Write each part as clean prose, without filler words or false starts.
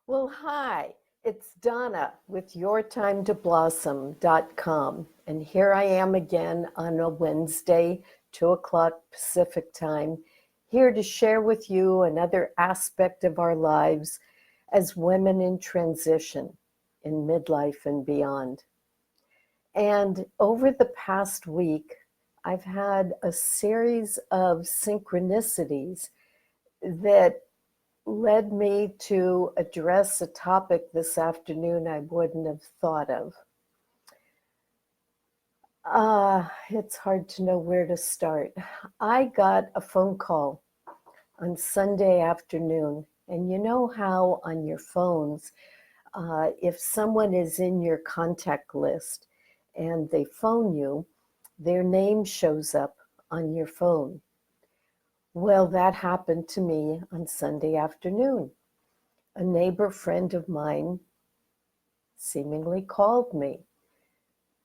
Well, hi, it's Donna with yourtimetoblossom.com. And here I am again on a Wednesday, 2 o'clock Pacific time, here to share with you another aspect of our lives as women in transition, in midlife and beyond. And over the past week, I've had a series of synchronicities that led me to address a topic this afternoon I wouldn't have thought of. It's hard to know where to start. I got a phone call on Sunday afternoon, and you know how on your phones, if someone is in your contact list and they phone you, their name shows up on your phone. Well, that happened to me on Sunday afternoon. A neighbor friend of mine seemingly called me.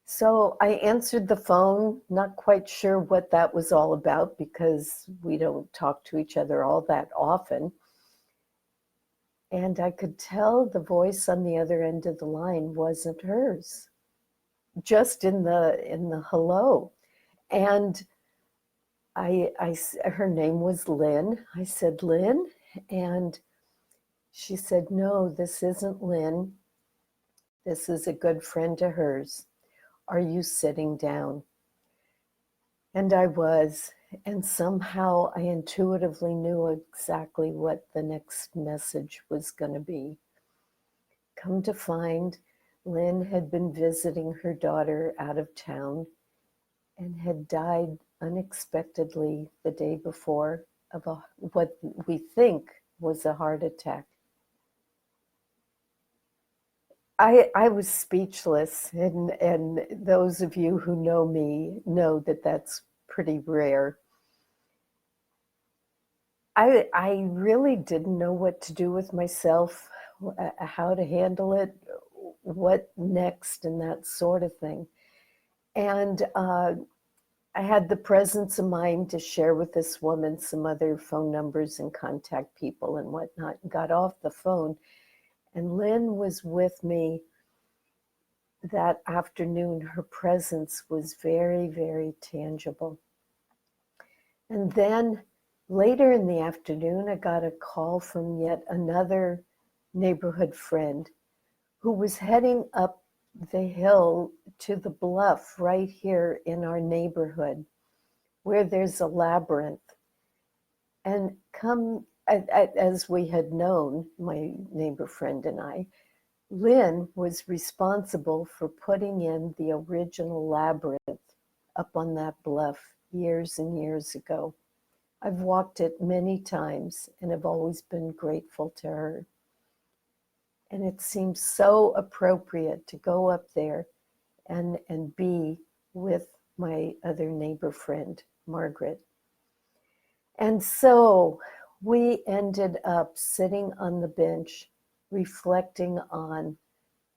So I answered the phone, not quite sure what that was all about because we don't talk to each other all that often. And I could tell the voice on the other end of the line wasn't hers, just in the hello. And her name was Lynn. I said, Lynn? And she said, no, this isn't Lynn. This is a good friend of hers. Are you sitting down? And I was, and somehow I intuitively knew exactly what the next message was going to be. Come to find, Lynn had been visiting her daughter out of town and had died unexpectedly the day before of what we think was a heart attack. I was speechless, and those of you who know me know that that's pretty rare. I really didn't know what to do with myself, how to handle it, what next, and that sort of thing. And I had the presence of mind to share with this woman some other phone numbers and contact people and whatnot, and got off the phone. And Lynn was with me that afternoon. Her presence was very, very tangible. And then later in the afternoon, I got a call from yet another neighborhood friend who was heading up the hill to the bluff right here in our neighborhood where there's a labyrinth. And as we had known, my neighbor friend and I, Lynn was responsible for putting in the original labyrinth up on that bluff years and years ago. I've walked it many times and have always been grateful to her. And it seems so appropriate to go up there and be with my other neighbor friend, Margaret. And so we ended up sitting on the bench reflecting on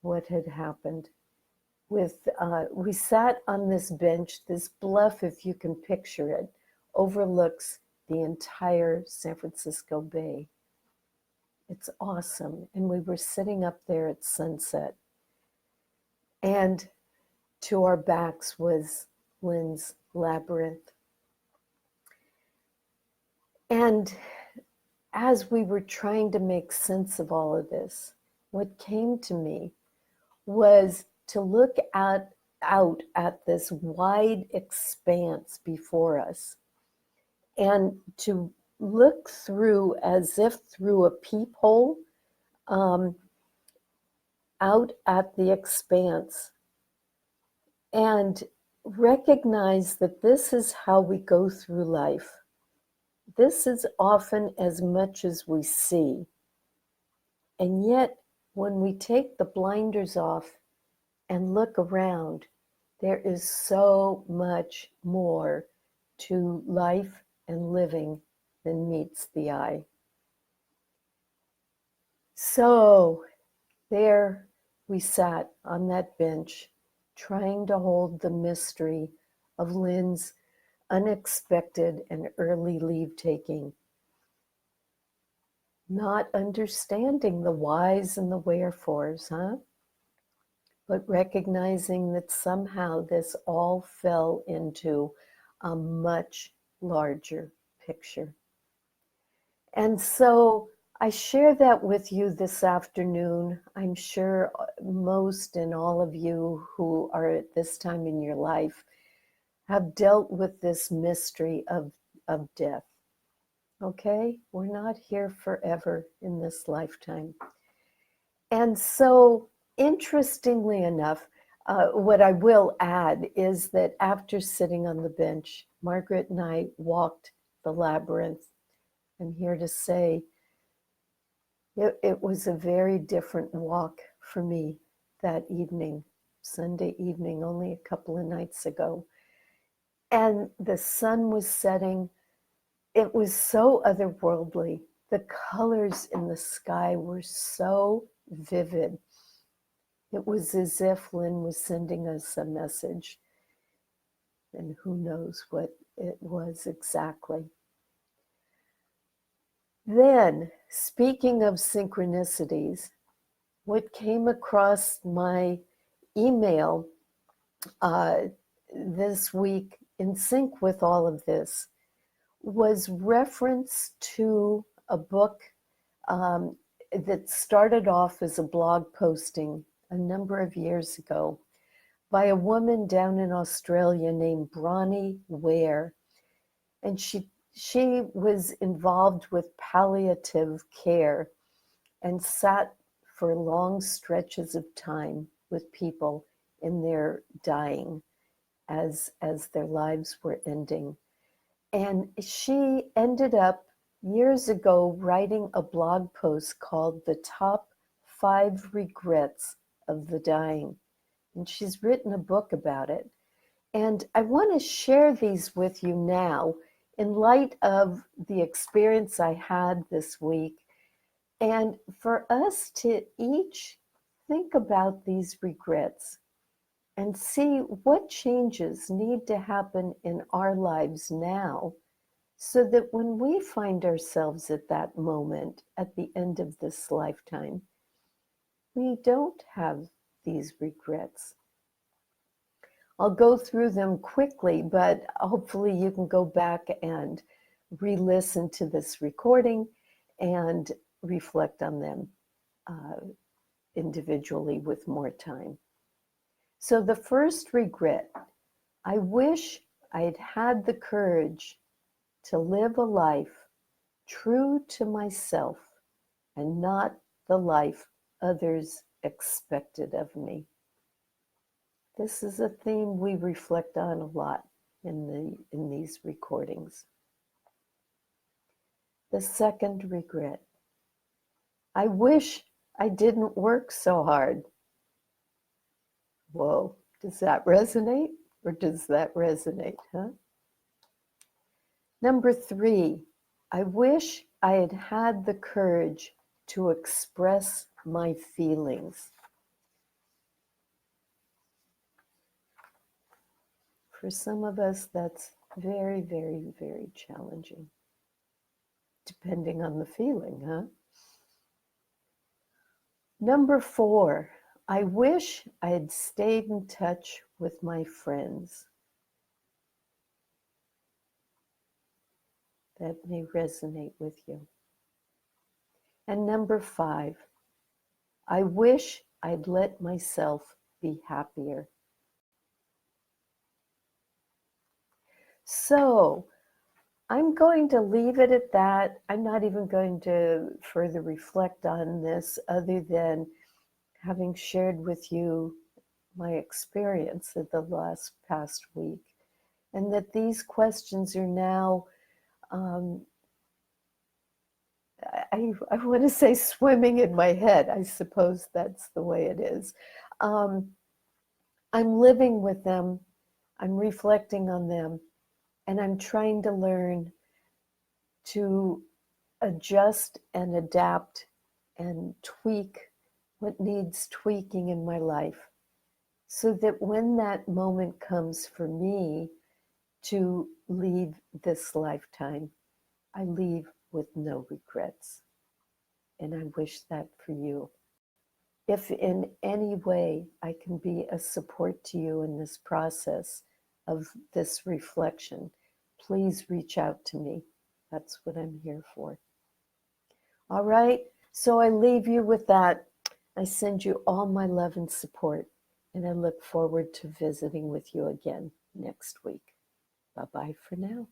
what had happened. We sat on this bench. This bluff, if you can picture it, overlooks the entire San Francisco Bay. It's awesome. And we were sitting up there at sunset. And to our backs was Lynn's labyrinth. And as we were trying to make sense of all of this, what came to me was to look out at this wide expanse before us and to look through as if through a peephole out at the expanse and recognize that this is how we go through life. This is often as much as we see. And yet, when we take the blinders off and look around, there is so much more to life and living than meets the eye. So there we sat on that bench, trying to hold the mystery of Lynn's unexpected and early leave taking. not understanding the whys and the wherefores, huh? But recognizing that somehow this all fell into a much larger picture. And so I share that with you this afternoon. I'm sure most and all of you who are at this time in your life have dealt with this mystery of death. Okay? We're not here forever in this lifetime. And so, interestingly enough, what I will add is that after sitting on the bench, Margaret and I walked the labyrinth. I'm here to say it was a very different walk for me that evening, Sunday evening, only a couple of nights ago. And the sun was setting. It was so otherworldly. The colors in the sky were so vivid. It was as if Lynn was sending us a message, and who knows what it was exactly. Then, speaking of synchronicities, what came across my email this week in sync with all of this was reference to a book that started off as a blog posting a number of years ago by a woman down in Australia named Bronnie Ware. And she was involved with palliative care and sat for long stretches of time with people in their dying as their lives were ending. And she ended up years ago writing a blog post called The Top 5 Regrets of the Dying. And she's written a book about it. And I want to share these with you now in light of the experience I had this week, and for us to each think about these regrets and see what changes need to happen in our lives now so that when we find ourselves at that moment at the end of this lifetime, we don't have these regrets. I'll go through them quickly, but hopefully you can go back and re-listen to this recording and reflect on them individually with more time. So the first regret, I wish I'd had the courage to live a life true to myself and not the life others expected of me. This is a theme we reflect on a lot in these recordings. The second regret, I wish I didn't work so hard. Whoa, does that resonate or does that resonate, huh? Number 3, I wish I had had the courage to express my feelings. For some of us, that's very, very, very challenging, depending on the feeling, huh? Number 4, I wish I had stayed in touch with my friends. That may resonate with you. And number 5, I wish I'd let myself be happier. So I'm going to leave it at that. I'm not even going to further reflect on this other than having shared with you my experience of the past week, and that these questions are now, I want to say swimming in my head. I suppose that's the way it is. I'm living with them. I'm reflecting on them. And I'm trying to learn to adjust and adapt and tweak what needs tweaking in my life so that when that moment comes for me to leave this lifetime, I leave with no regrets. And I wish that for you. If in any way I can be a support to you in this process of this reflection, please reach out to me. That's what I'm here for. All right, so I leave you with that. I send you all my love and support, and I look forward to visiting with you again next week. Bye-bye for now.